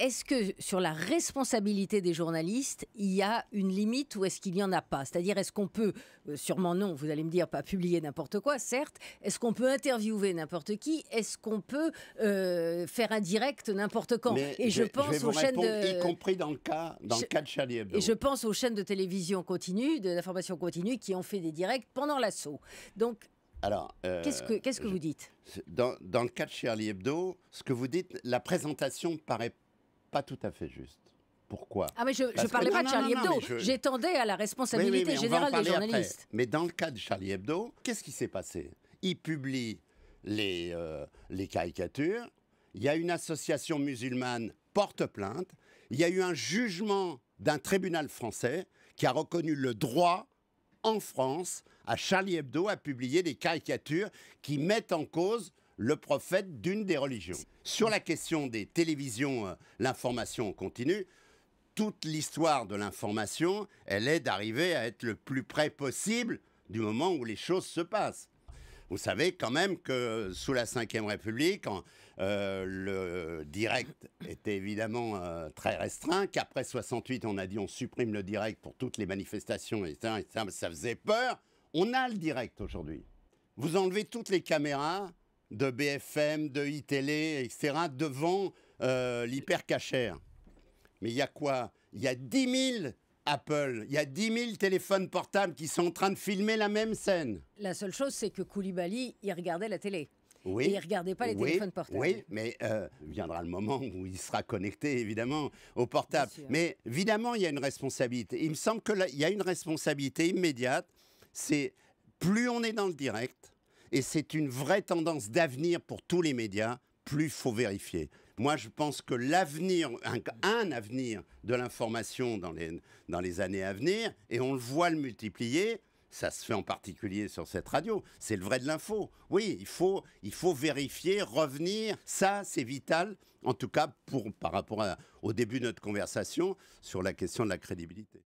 est-ce que sur la responsabilité des journalistes, il y a une limite ou est-ce qu'il n'y en a pas? C'est-à-dire, est-ce qu'on peut, sûrement non, vous allez me dire, pas publier n'importe quoi, certes. Est-ce qu'on peut interviewer n'importe qui? Est-ce qu'on peut faire un direct n'importe quand? Et je pense aux chaînes de... Y compris dans le cas de Charlie Hebdo. Et je pense aux chaînes de télévision continue, de l'information continue, qui ont fait des directs pendant l'assaut. Donc, alors, qu'est-ce que vous dites? Dans le cas de Charlie Hebdo, ce que vous dites, la présentation ne paraît pas tout à fait juste. Pourquoi? Ah mais je ne parlais pas de Charlie Hebdo, j'étendais à la responsabilité générale des journalistes. Après. Mais dans le cas de Charlie Hebdo, qu'est-ce qui s'est passé? Il publie les caricatures, il y a une association musulmane porte plainte, il y a eu un jugement d'un tribunal français qui a reconnu le droit en France à Charlie Hebdo à publier des caricatures qui mettent en cause le prophète d'une des religions. Sur la question des télévisions, l'information continue, toute l'histoire de l'information, elle est d'arriver à être le plus près possible du moment où les choses se passent. Vous savez quand même que sous la Ve République, le direct était évidemment très restreint, qu'après 68, on a dit on supprime le direct pour toutes les manifestations, etc., ça faisait peur. On a le direct aujourd'hui. Vous enlevez toutes les caméras de BFM, de iTélé, etc., devant l'hypercachère. Mais il y a quoi? Il y a 10 000 Apple, il y a 10 000 téléphones portables qui sont en train de filmer la même scène. La seule chose, c'est que Koulibaly, il regardait la télé. Oui. Et il ne regardait pas les téléphones portables. Oui, mais viendra le moment où il sera connecté, évidemment, au portable. Mais évidemment, il y a une responsabilité. Il me semble qu'il y a une responsabilité immédiate. C'est plus on est dans le direct, et c'est une vraie tendance d'avenir pour tous les médias, plus il faut vérifier. Moi, je pense que l'avenir, un avenir de l'information dans les années à venir, et on le voit le multiplier, ça se fait en particulier sur cette radio, c'est le vrai de l'info. Oui, il faut vérifier, revenir, ça c'est vital, en tout cas par rapport au début de notre conversation sur la question de la crédibilité.